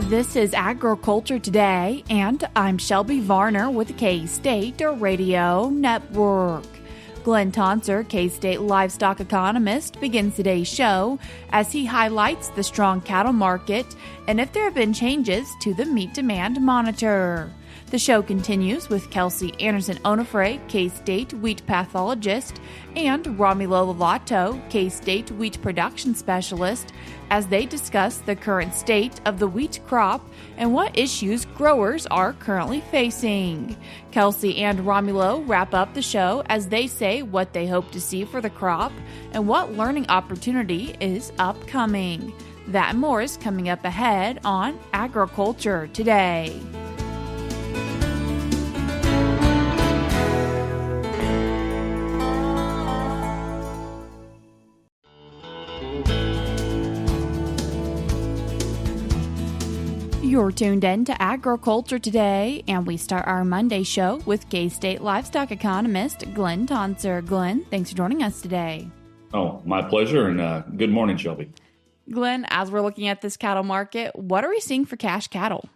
This is Agriculture Today, and I'm Shelby Varner with the K-State Radio Network. Glynn Tonsor, K-State livestock economist, begins today's show as he highlights the strong cattle market and if there have been changes to the meat demand monitor. The show continues with Kelsey Andersen Onofre, K-State wheat pathologist, and Romulo Lollato, K-State wheat production specialist, as they discuss the current state of the wheat crop and what issues growers are currently facing. Kelsey and Romulo wrap up the show as they say what they hope to see for the crop and what learning opportunity is upcoming. That and more is coming up ahead on Agriculture Today. You're tuned in to Agriculture Today, and we start our Monday show with K-State livestock economist Glynn Tonsor. Glynn, thanks for joining us today. Oh, my pleasure, and good morning, Shelby. Glynn, as we're looking at this cattle market, what are we seeing for cash cattle?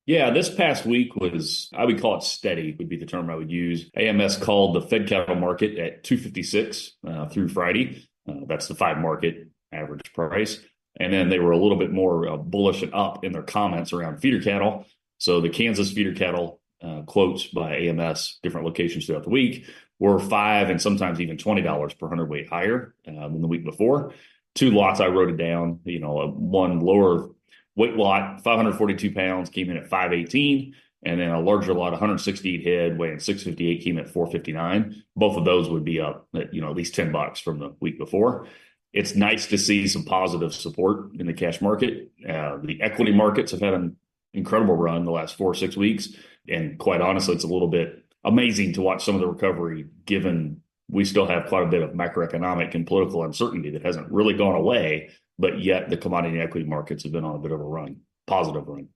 Yeah, this past week was, I would call it steady, would be the term I would use. AMS called the Fed cattle market at 256 through Friday. That's the 5 market average price. And then they were a little bit more bullish and up in their comments around feeder cattle. So the Kansas feeder cattle quotes by AMS, different locations throughout the week, were $5 and sometimes even $20 per hundredweight higher than the week before. 2 lots, I wrote it down. One lower weight lot, 542 pounds, came in at 518. And then a larger lot, 168 head, weighing 658, came at 459. Both of those would be up at least $10 from the week before. It's nice to see some positive support in the cash market. The equity markets have had an incredible run the last 4 or 6 weeks. And quite honestly, it's a little bit amazing to watch some of the recovery, given we still have quite a bit of macroeconomic and political uncertainty that hasn't really gone away, but yet the commodity and equity markets have been on a bit of a run, positive run.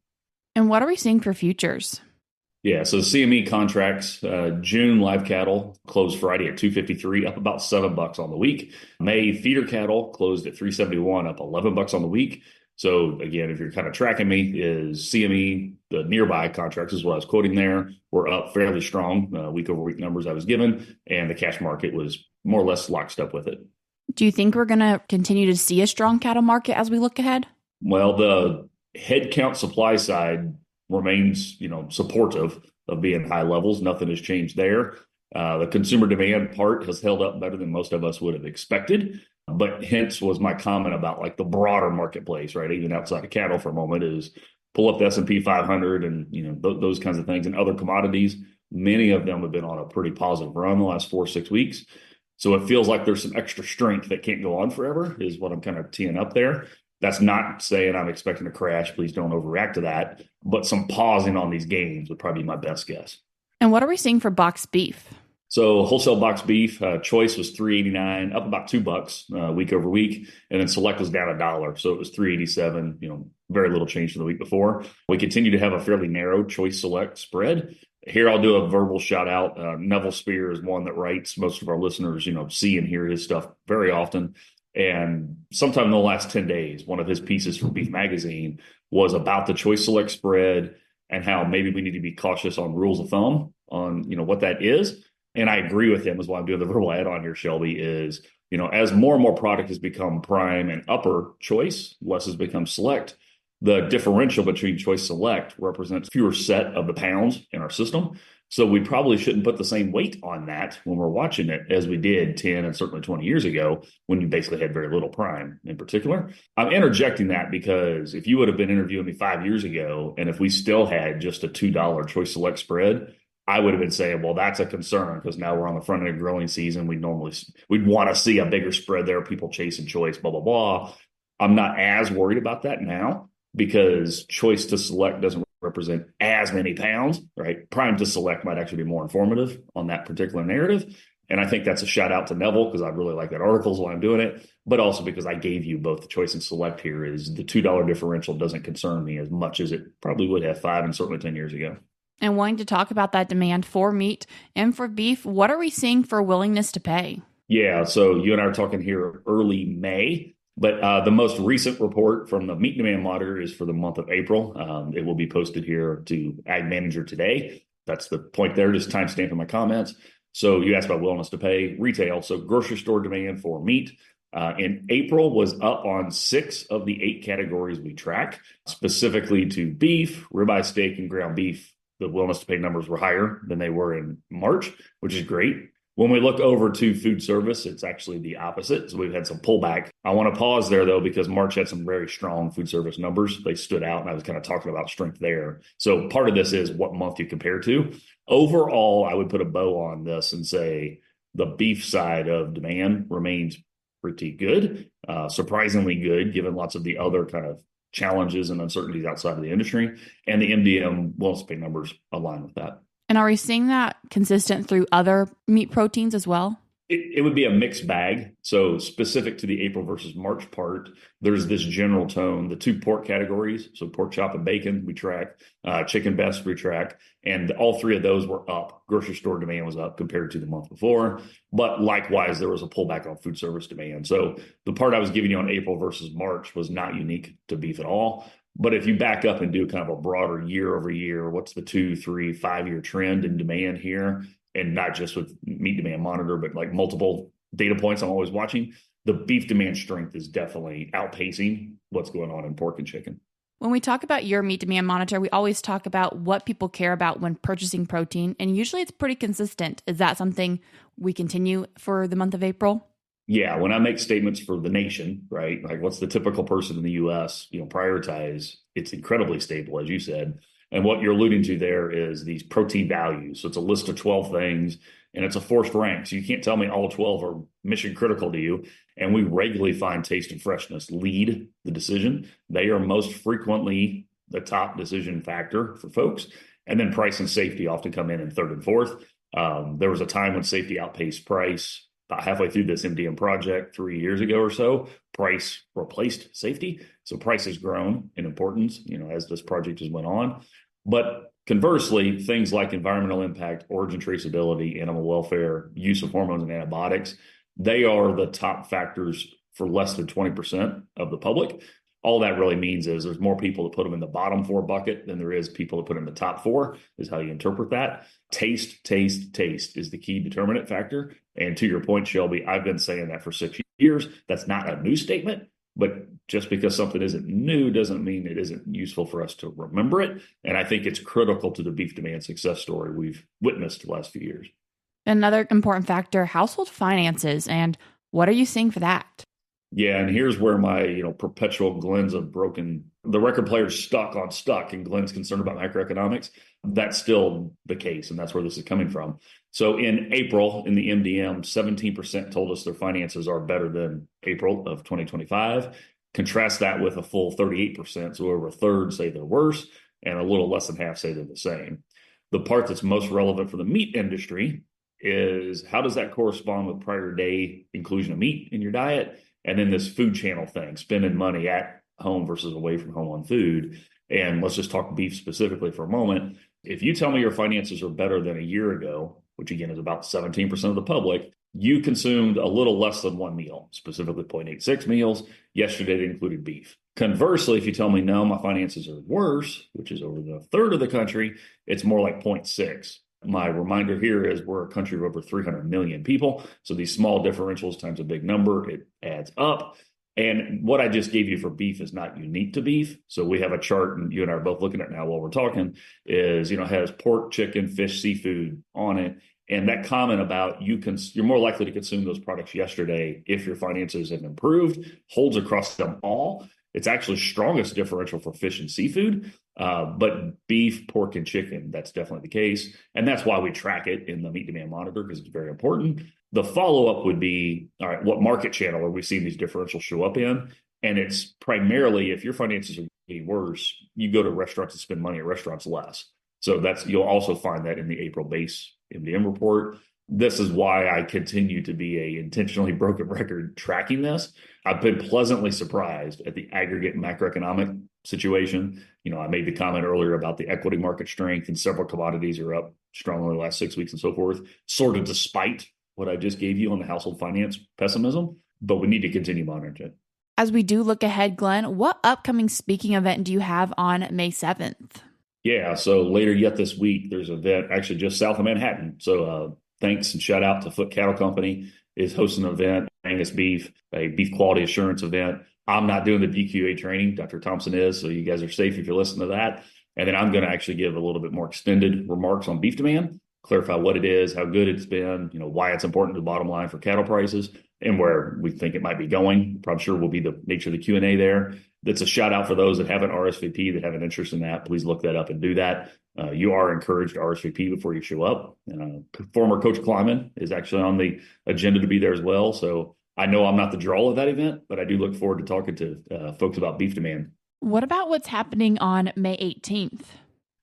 And what are we seeing for futures? Yeah, so CME contracts, June live cattle closed Friday at 253, up about $7 on the week. May feeder cattle closed at 371, up $11 on the week. So again, if you're kind of tracking me, is CME, the nearby contracts is what I was quoting there, were up fairly strong, week over week numbers I was given, and the cash market was more or less lockstep with it. Do you think we're going to continue to see a strong cattle market as we look ahead? Well, the headcount supply side remains, supportive of being high levels. Nothing has changed there. The consumer demand part has held up better than most of us would have expected. But hence was my comment about like the broader marketplace, right? Even outside of cattle for a moment, is pull up the S&P 500 and, those kinds of things, and other commodities. Many of them have been on a pretty positive run the last 4 or 6 weeks. So it feels like there's some extra strength that can't go on forever is what I'm kind of teeing up there. That's not saying I'm expecting a crash. Please don't overreact to that. But some pausing on these gains would probably be my best guess. And what are we seeing for box beef? So wholesale box beef, choice was $3.89, up about $2 week over week. And then select was down $1. So it was $3.87, very little change from the week before. We continue to have a fairly narrow choice select spread. Here, I'll do a verbal shout out. Neville Spear is one that writes. Most of our listeners, see and hear his stuff very often. And sometime in the last 10 days, one of his pieces for Beef Magazine was about the choice select spread and how maybe we need to be cautious on rules of thumb on, what that is. And I agree with him, is why I'm doing the verbal add on here, Shelby, is, as more and more product has become prime and upper choice, less has become select, the differential between choice select represents fewer set of the pounds in our system. So we probably shouldn't put the same weight on that when we're watching it as we did 10 and certainly 20 years ago, when you basically had very little prime in particular. I'm interjecting that because if you would have been interviewing me 5 years ago, and if we still had just a $2 choice select spread, I would have been saying, well, that's a concern because now we're on the front end of growing season. We'd want to see a bigger spread there, people chasing choice, blah, blah, blah. I'm not as worried about that now because choice to select doesn't represent as many pounds, right? Prime to select might actually be more informative on that particular narrative. And I think that's a shout out to Neville because I really like that article is why I'm doing it, but also because I gave you both the choice and select here. Is the $2 differential doesn't concern me as much as it probably would have 5 and certainly 10 years ago. And wanting to talk about that demand for meat and for beef, what are we seeing for willingness to pay? Yeah, so you and I are talking here early May. But the most recent report from the meat demand monitor is for the month of April. It will be posted here to Ag Manager today. That's the point there, just timestamp in my comments. So you asked about willingness to pay retail. So grocery store demand for meat in April was up on 6 of the 8 categories we track, specifically to beef, ribeye steak, and ground beef. The willingness to pay numbers were higher than they were in March, which is great. When we look over to food service, it's actually the opposite. So we've had some pullback. I want to pause there, though, because March had some very strong food service numbers. They stood out, and I was kind of talking about strength there. So part of this is what month you compare to. Overall, I would put a bow on this and say the beef side of demand remains pretty good, surprisingly good, given lots of the other kind of challenges and uncertainties outside of the industry. And the MDM willingness to pay numbers align with that. And are we seeing that consistent through other meat proteins as well? It would be a mixed bag. So specific to the April versus March part, there's this general tone. The 2 pork categories, so pork chop and bacon, we track, chicken breast, we track, and all 3 of those were up. Grocery store demand was up compared to the month before, but likewise, there was a pullback on food service demand. So the part I was giving you on April versus March was not unique to beef at all. But if you back up and do kind of a broader year over year, what's the 2, 3, 5-year trend in demand here? And not just with meat demand monitor, but like multiple data points I'm always watching, the beef demand strength is definitely outpacing what's going on in pork and chicken. When we talk about your meat demand monitor, we always talk about what people care about when purchasing protein, and usually it's pretty consistent. Is that something we continue for the month of April? Yeah, when I make statements for the nation, right, like what's the typical person in the U.S., prioritize, it's incredibly stable, as you said. And what you're alluding to there is these protein values. So it's a list of 12 things, and it's a forced rank. So you can't tell me all 12 are mission critical to you. And we regularly find taste and freshness lead the decision. They are most frequently the top decision factor for folks. And then price and safety often come in third and fourth. There was a time when safety outpaced price. About halfway through this MDM project 3 years ago or so, price replaced safety. So price has grown in importance, as this project has went on. But conversely, things like environmental impact, origin traceability, animal welfare, use of hormones and antibiotics, they are the top factors for less than 20% of the public. All that really means is there's more people that put them in the bottom 4 bucket than there is people that put them in the top 4, is how you interpret that. Taste is the key determinant factor. And to your point, Shelby, I've been saying that for 6 years. That's not a new statement, but just because something isn't new doesn't mean it isn't useful for us to remember it. And I think it's critical to the beef demand success story we've witnessed the last few years. Another important factor, household finances. And what are you seeing for that? Yeah, and here's where my perpetual Glenn's a broken. The record player's stuck, and Glenn's concerned about macroeconomics. That's still the case, and that's where this is coming from. So in April, in the MDM, 17% told us their finances are better than April of 2025. Contrast that with a full 38%, so over a third say they're worse, and a little less than half say they're the same. The part that's most relevant for the meat industry is how does that correspond with prior day inclusion of meat in your diet? And then this food channel thing, spending money at home versus away from home on food. And let's just talk beef specifically for a moment. If you tell me your finances are better than a year ago, which again is about 17% of the public, you consumed a little less than 1 meal, specifically 0.86 meals. Yesterday, it included beef. Conversely, if you tell me, no, my finances are worse, which is over the third of the country, it's more like 0.6. My reminder here is we're a country of over 300 million people. So these small differentials times a big number, it adds up. And what I just gave you for beef is not unique to beef. So we have a chart, and you and I are both looking at it now while we're talking, is, has pork, chicken, fish, seafood on it. And that comment about you're more likely to consume those products yesterday if your finances have improved holds across them all. It's actually strongest differential for fish and seafood, but beef, pork, and chicken, that's definitely the case. And that's why we track it in the meat demand monitor, because it's very important. The follow-up would be, all right, what market channel are we seeing these differentials show up in? And it's primarily, if your finances are getting worse, you go to restaurants and spend money at restaurants less. So you'll also find that in the April base MDM report. This is why I continue to be a intentionally broken record tracking this. I've been pleasantly surprised at the aggregate macroeconomic situation. I made the comment earlier about the equity market strength, and several commodities are up strongly the last 6 weeks and so forth, sort of despite what I just gave you on the household finance pessimism, but we need to continue monitoring it. As we do look ahead, Glenn, what upcoming speaking event do you have on May 7th? Yeah, so later yet this week, there's an event actually just south of Manhattan. So thanks and shout out to Foot Cattle Company is hosting an event, Angus Beef, a beef quality assurance event. I'm not doing the DQA training. Dr. Thompson is, so you guys are safe if you're listening to that. And then I'm going to actually give a little bit more extended remarks on beef demand, clarify what it is, how good it's been, why it's important to the bottom line for cattle prices, and where we think it might be going. I'm sure will be the nature of the Q&A there. That's a shout out for those that haven't RSVP, that have an interest in that. Please look that up and do that. You are encouraged to RSVP before you show up. Former Coach Kleiman is actually on the agenda to be there as well. So I know I'm not the draw of that event, but I do look forward to talking to folks about beef demand. What about what's happening on May 18th?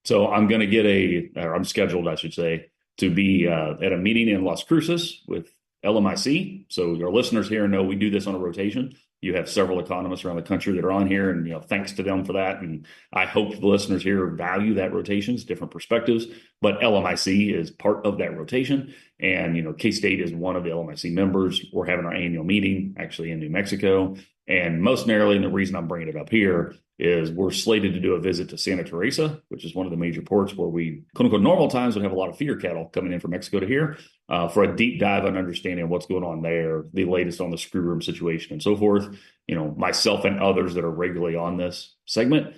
So I'm going to I'm scheduled, I should say, to be at a meeting in Las Cruces with LMIC. So your listeners here know we do this on a rotation. You have several economists around the country that are on here, and thanks to them for that. And I hope the listeners here value that rotations, different perspectives. But LMIC is part of that rotation, and K-State is one of the LMIC members. We're having our annual meeting actually in New Mexico, and most narrowly, and the reason I'm bringing it up here is we're slated to do a visit to Santa Teresa, which is one of the major ports where we, quote unquote, normal times would have a lot of feeder cattle coming in from Mexico to here for a deep dive on understanding what's going on there, the latest on the screw room situation and so forth. Myself and others that are regularly on this segment,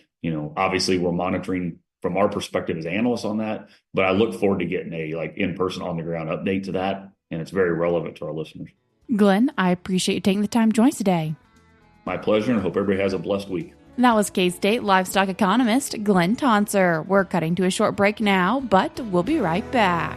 obviously we're monitoring from our perspective as analysts on that, but I look forward to getting a in-person on the ground update to that. And it's very relevant to our listeners. Glenn, I appreciate you taking the time to join us today. My pleasure, and hope everybody has a blessed week. That was K-State livestock economist Glynn Tonsor. We're cutting to a short break now, but we'll be right back.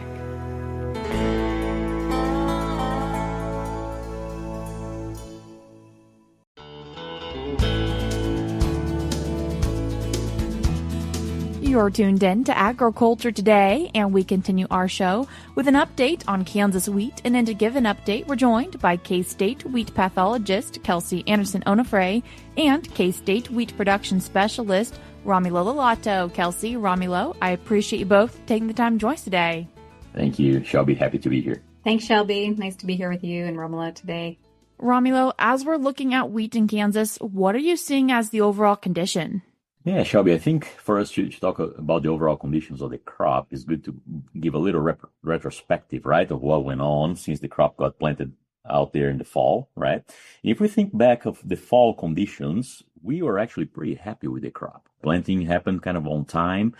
You're tuned in to Agriculture Today, and we continue our show with an update on Kansas wheat. And in to give an update, we're joined by K-State wheat pathologist Kelsey Andersen Onofre and K-State wheat production specialist Romulo Lollato. Kelsey, Romulo, I appreciate you both taking the time to join us today. Thank you, Shelby. Happy to be here. Thanks, Shelby. Nice to be here with you and Romulo today. Romulo, as we're looking at wheat in Kansas, what are you seeing as the overall condition? Yeah, Shelby, I think for us to talk about the overall conditions of the crop, it's good to give a little retrospective, right, of what went on since the crop got planted out there in the fall, right? If we think back of the fall conditions, we were actually pretty happy with the crop. Planting happened kind of on time.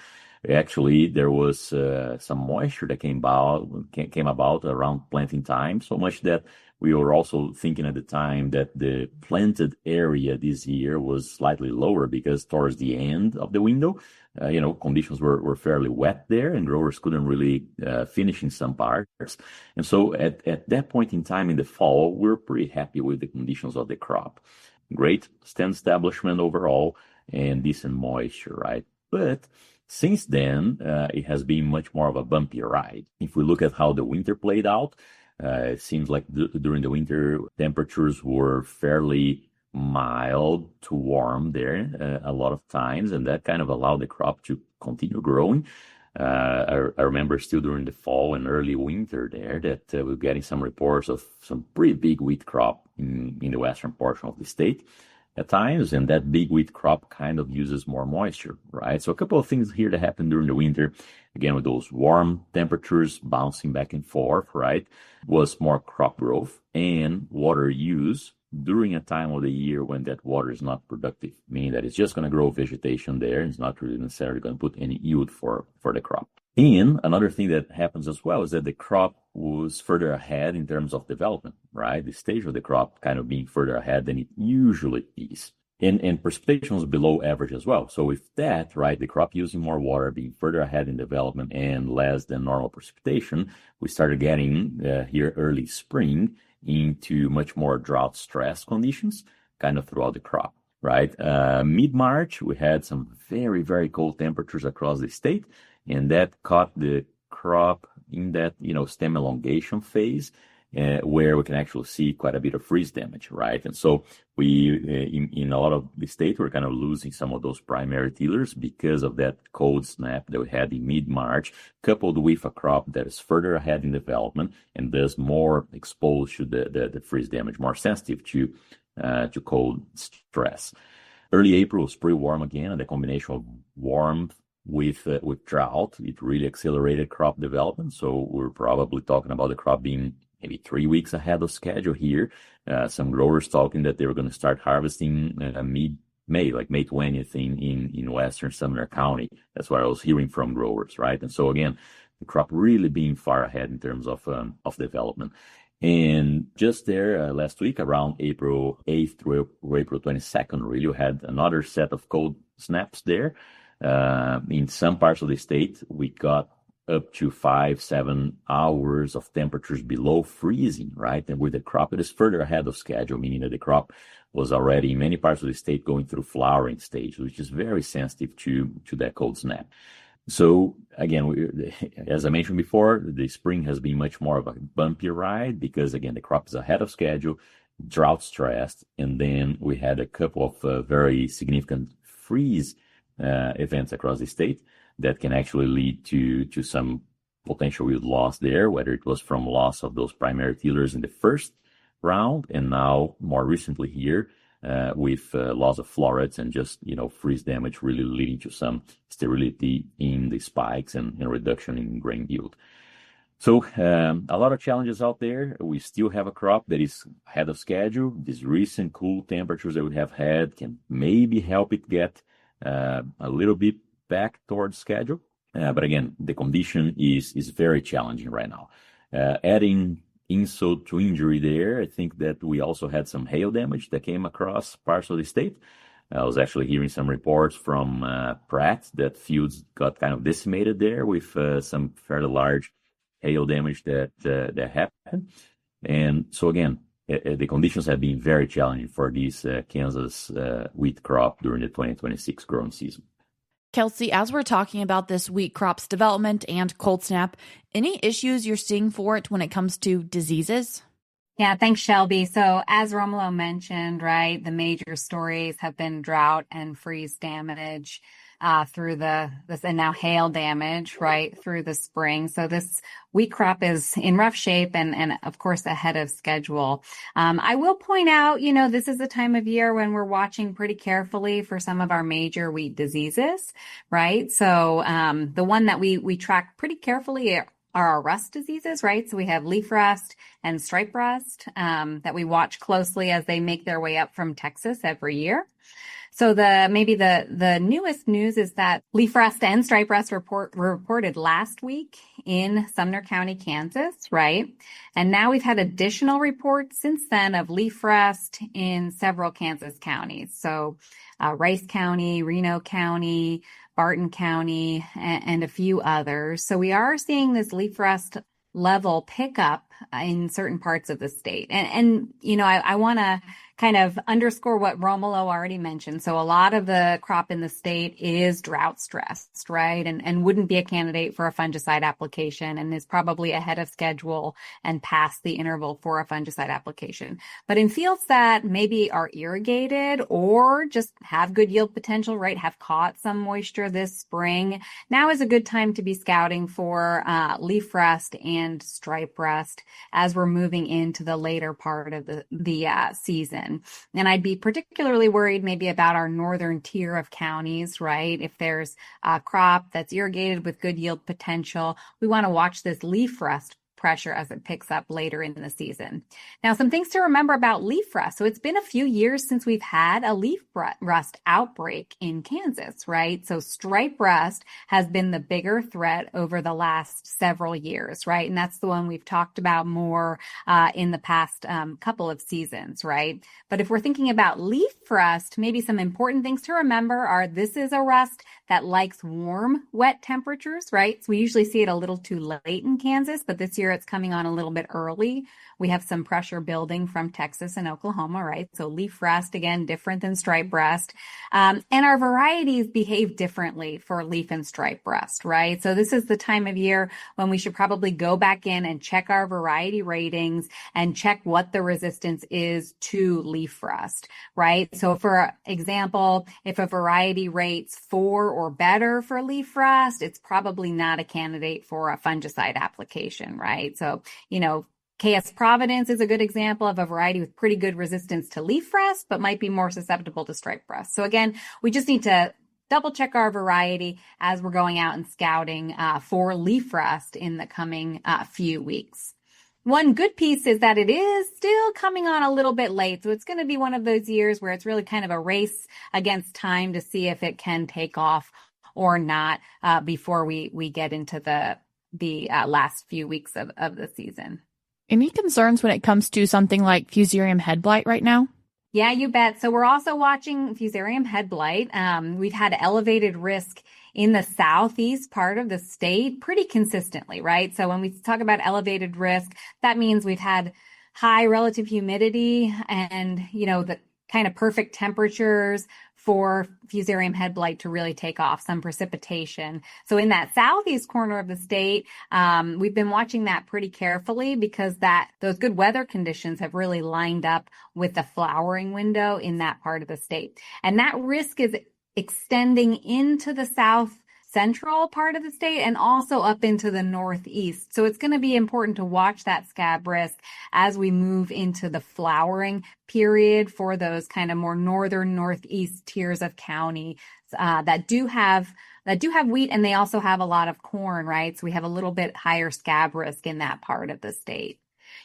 Actually, there was some moisture that came about around planting time, so much that we were also thinking at the time that the planted area this year was slightly lower because towards the end of the window, conditions were fairly wet there and growers couldn't really finish in some parts. And so at that point in time in the fall, we're pretty happy with the conditions of the crop. Great stand establishment overall and decent moisture, right? But since then, it has been much more of a bumpy ride. If we look at how the winter played out, it seems like during the winter, temperatures were fairly mild to warm there a lot of times, and that kind of allowed the crop to continue growing. I remember still during the fall and early winter there that we were getting some reports of some pretty big wheat crop in the western portion of the state at times, and that big wheat crop kind of uses more moisture, right? So a couple of things here that happened during the winter, again, with those warm temperatures bouncing back and forth, right, was more crop growth and water use during a time of the year when that water is not productive, meaning that it's just going to grow vegetation there. And it's not really necessarily going to put any yield for the crop. And another thing that happens as well is that the crop was further ahead in terms of development, right? The stage of the crop kind of being further ahead than it usually is. And precipitation was below average as well. So with that, right, the crop using more water, being further ahead in development and less than normal precipitation, we started getting here early spring into much more drought stress conditions kind of throughout the crop, right? Mid-March, we had some very, very cold temperatures across the state, and that caught the crop in that, stem elongation phase, where we can actually see quite a bit of freeze damage, right? And so we, in a lot of the state, we're kind of losing some of those primary tillers because of that cold snap that we had in mid-March, coupled with a crop that is further ahead in development and thus more exposed to the freeze damage, more sensitive to to cold stress. Early April was pretty warm again, and the combination of warmth with drought, it really accelerated crop development. So we're probably talking about the crop being maybe 3 weeks ahead of schedule here. Some growers talking that they were going to start harvesting mid-May, like May 20th in western Sumner County. That's what I was hearing from growers, right? And so again, the crop really being far ahead in terms of development. And just there last week, around April 8th through April 22nd, really, we had another set of cold snaps there. In some parts of the state, we got up to 5-7 hours of temperatures below freezing, right? And with the crop, it is further ahead of schedule, meaning that the crop was already in many parts of the state going through flowering stage, which is very sensitive to that cold snap. So again, as I mentioned before, the spring has been much more of a bumpy ride because, again, the crop is ahead of schedule, drought stressed, and then we had a couple of very significant freeze events across the state that can actually lead to some potential yield loss there, whether it was from loss of those primary tillers in the first round, and now more recently here, with loss of florets and just, freeze damage really leading to some sterility in the spikes and reduction in grain yield. So a lot of challenges out there. We still have a crop that is ahead of schedule. These recent cool temperatures that we have had can maybe help it get a little bit back towards schedule. But again, the condition is very challenging right now. Adding insult to injury there, I think that we also had some hail damage that came across parts of the state. I was actually hearing some reports from Pratt that fields got kind of decimated there with some fairly large hail damage that happened. And so again, the conditions have been very challenging for this Kansas wheat crop during the 2026 growing season. Kelsey, as we're talking about this wheat crop's development and cold snap, any issues you're seeing for it when it comes to diseases? Yeah, thanks, Shelby. So as Romulo mentioned, right, the major stories have been drought and freeze damage through this and now hail damage, right, through the spring. So this wheat crop is in rough shape and of course ahead of schedule. I will point out, this is a time of year when we're watching pretty carefully for some of our major wheat diseases, right? So the one that we track pretty carefully are our rust diseases, right? So we have leaf rust and stripe rust that we watch closely as they make their way up from Texas every year. So the newest news is that leaf rust and stripe rust were reported last week in Sumner County, Kansas, right? And now we've had additional reports since then of leaf rust in several Kansas counties. So Rice County, Reno County, Barton County, and a few others. So we are seeing this leaf rust level pick up in certain parts of the state. And I want to kind of underscore what Romulo already mentioned. So a lot of the crop in the state is drought stressed, right? And wouldn't be a candidate for a fungicide application and is probably ahead of schedule and past the interval for a fungicide application. But in fields that maybe are irrigated or just have good yield potential, right, have caught some moisture this spring, now is a good time to be scouting for leaf rust and stripe rust as we're moving into the later part of the season. And I'd be particularly worried maybe about our northern tier of counties, right? If there's a crop that's irrigated with good yield potential, we want to watch this leaf rust pressure as it picks up later in the season. Now, some things to remember about leaf rust. So it's been a few years since we've had a leaf rust outbreak in Kansas, right? So stripe rust has been the bigger threat over the last several years, right? And that's the one we've talked about more in the past couple of seasons, right? But if we're thinking about leaf rust, maybe some important things to remember are this is a rust that likes warm, wet temperatures, right? So we usually see it a little too late in Kansas, but this year it's coming on a little bit early. We have some pressure building from Texas and Oklahoma, right? So leaf rust, again, different than stripe rust. And our varieties behave differently for leaf and stripe rust, right? So this is the time of year when we should probably go back in and check our variety ratings and check what the resistance is to leaf rust, right? So for example, if a variety rates 4 or better for leaf rust, it's probably not a candidate for a fungicide application, right? So, KS Providence is a good example of a variety with pretty good resistance to leaf rust, but might be more susceptible to stripe rust. So again, we just need to double check our variety as we're going out and scouting for leaf rust in the coming few weeks. One good piece is that it is still coming on a little bit late. So it's going to be one of those years where it's really kind of a race against time to see if it can take off or not before we get into the last few weeks of the season. Any concerns when it comes to something like fusarium head blight right now? Yeah, you bet. So we're also watching fusarium head blight. We've had elevated risk in the southeast part of the state pretty consistently, right? So when we talk about elevated risk, that means we've had high relative humidity and, the kind of perfect temperatures for fusarium head blight to really take off, some precipitation. So in that southeast corner of the state, we've been watching that pretty carefully because those good weather conditions have really lined up with the flowering window in that part of the state. And that risk is extending into the south central part of the state and also up into the northeast. So it's going to be important to watch that scab risk as we move into the flowering period for those kind of more northern northeast tiers of county that do have wheat, and they also have a lot of corn, right? So we have a little bit higher scab risk in that part of the state.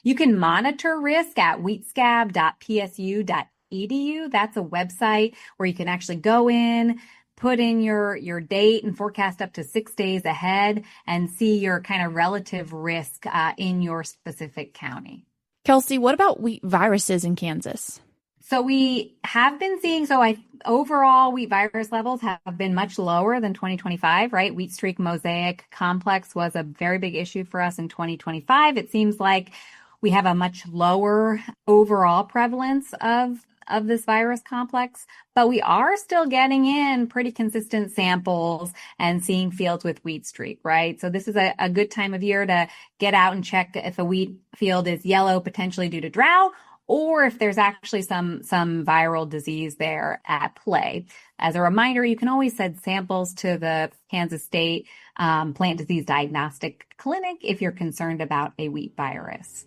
You can monitor risk at wheatscab.psu.edu. That's a website where you can actually go in, put in your date and forecast up to 6 days ahead and see your kind of relative risk in your specific county. Kelsey, what about wheat viruses in Kansas? So we have been seeing, overall wheat virus levels have been much lower than 2025, right? Wheat streak mosaic complex was a very big issue for us in 2025. It seems like we have a much lower overall prevalence of this virus complex, but we are still getting in pretty consistent samples and seeing fields with wheat streak, right? So this is a good time of year to get out and check if a wheat field is yellow, potentially due to drought, or if there's actually some viral disease there at play. As a reminder, you can always send samples to the Kansas State Plant Disease Diagnostic Clinic if you're concerned about a wheat virus.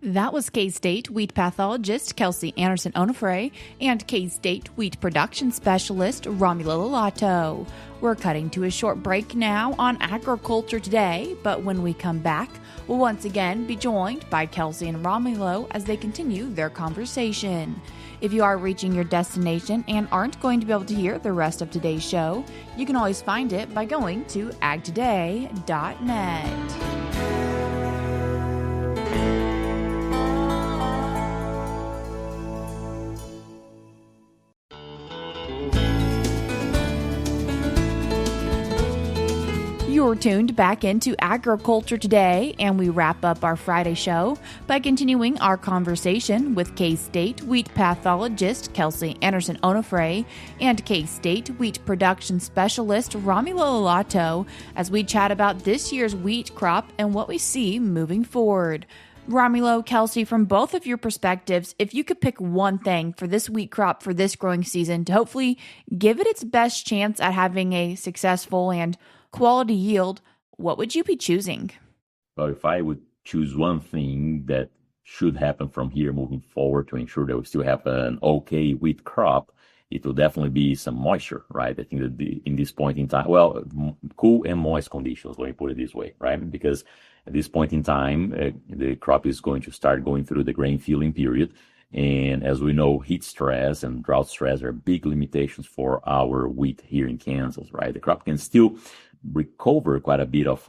That was K-State wheat pathologist Kelsey Andersen Onofre and K-State wheat production specialist Romulo Lollato. We're cutting to a short break now on Agriculture Today, but when we come back, we'll once again be joined by Kelsey and Romulo as they continue their conversation. If you are reaching your destination and aren't going to be able to hear the rest of today's show, you can always find it by going to agtoday.net. You're tuned back into Agriculture Today, and we wrap up our Friday show by continuing our conversation with K-State wheat pathologist Kelsey Andersen Onofre and K-State wheat production specialist Romulo Lollato as we chat about this year's wheat crop and what we see moving forward. Romulo, Kelsey, from both of your perspectives, if you could pick one thing for this wheat crop for this growing season to hopefully give it its best chance at having a successful and quality yield, what would you be choosing? Well, if I would choose one thing that should happen from here moving forward to ensure that we still have an okay wheat crop, it will definitely be some moisture, right? I think that in this point in time, cool and moist conditions, let me put it this way, right? Because at this point in time, the crop is going to start going through the grain filling period. And as we know, heat stress and drought stress are big limitations for our wheat here in Kansas, right? The crop can still recover quite a bit of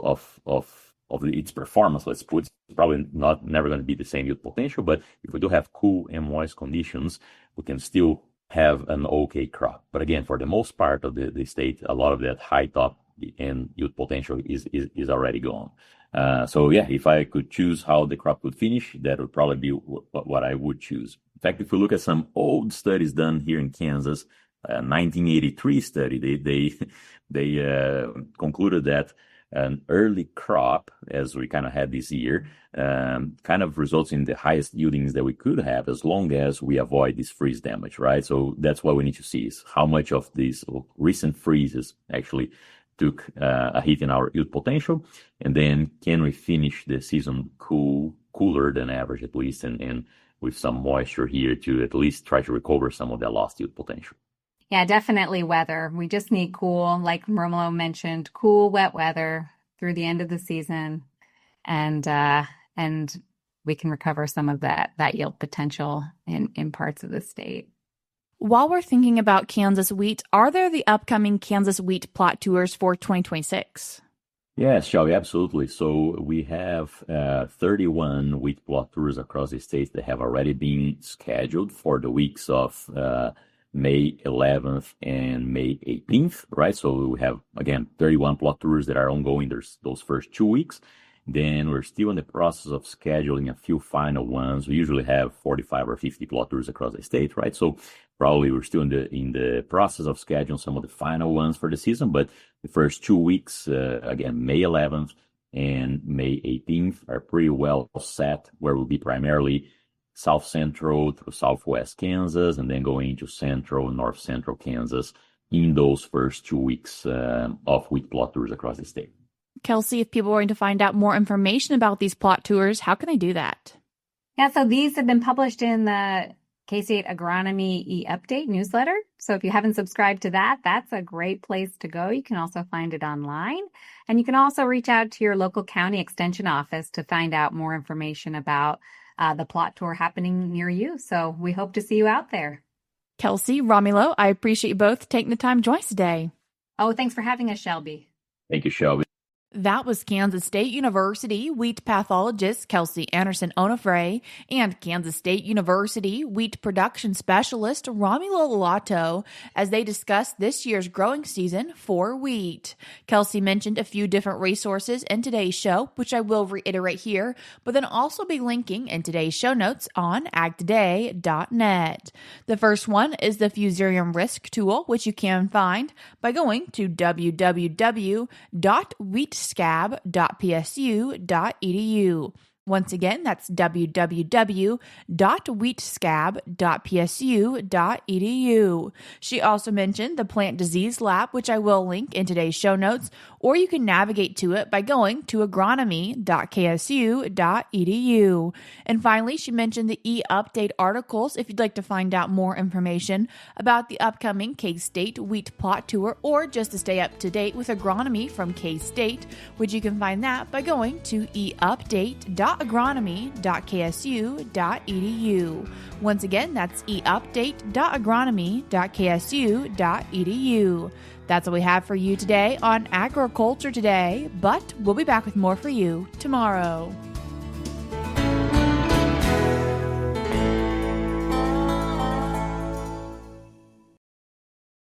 its performance. Let's put it's probably never going to be the same yield potential, but if we do have cool and moist conditions, we can still have an okay crop. But again, for the most part of the state, a lot of that high top and yield potential is already gone. If I could choose how the crop would finish, that would probably be what I would choose. In fact, if we look at some old studies done here in Kansas, 1983 study, they concluded that an early crop, as we kind of had this year, kind of results in the highest yieldings that we could have as long as we avoid this freeze damage, right? So that's what we need to see is how much of these recent freezes actually took a hit in our yield potential, and then can we finish the season cool cooler than average at least, and with some moisture here to at least try to recover some of that lost yield potential. Yeah, definitely weather. We just need cool, like Romulo mentioned, cool, wet weather through the end of the season, and we can recover some of that yield potential in parts of the state. While we're thinking about Kansas wheat, are there the upcoming Kansas wheat plot tours for 2026? Yes, Shelby, absolutely. So we have 31 wheat plot tours across the state that have already been scheduled for the weeks of May 11th and May 18th, right? So we have, again, 31 plot tours that are ongoing. There's those first 2 weeks. Then we're still in the process of scheduling a few final ones. We usually have 45 or 50 plot tours across the state, right? So probably we're still in the process of scheduling some of the final ones for the season, but the first 2 weeks, again, May 11th and May 18th are pretty well set, where we'll be primarily South Central to Southwest Kansas, and then going into Central, North Central Kansas in those first 2 weeks of wheat plot tours across the state. Kelsey, if people are going to find out more information about these plot tours, how can they do that? Yeah, so these have been published in the K-State Agronomy eUpdate newsletter. So if you haven't subscribed to that, that's a great place to go. You can also find it online. And you can also reach out to your local county extension office to find out more information about the plot tour happening near you. So we hope to see you out there. Kelsey, Romulo, I appreciate you both taking the time to join us today. Oh, thanks for having us, Shelby. Thank you, Shelby. That was Kansas State University wheat pathologist Kelsey Andersen Onofre and Kansas State University wheat production specialist Romulo Lollato as they discussed this year's growing season for wheat. Kelsey mentioned a few different resources in today's show, which I will reiterate here, but then also be linking in today's show notes on agtoday.net. The first one is the Fusarium Risk Tool, which you can find by going to www.wheatscab.psu.edu. Once again, that's www.wheatscab.psu.edu. She also mentioned the Plant Disease Lab, which I will link in today's show notes, or you can navigate to it by going to agronomy.ksu.edu. And finally, she mentioned the eUpdate articles if you'd like to find out more information about the upcoming K-State wheat plot tour, or just to stay up to date with agronomy from K-State, which you can find that by going to eUpdate.agronomy.ksu.edu. Once again, that's eUpdate.agronomy.ksu.edu. That's all we have for you today on Agriculture Today, but we'll be back with more for you tomorrow.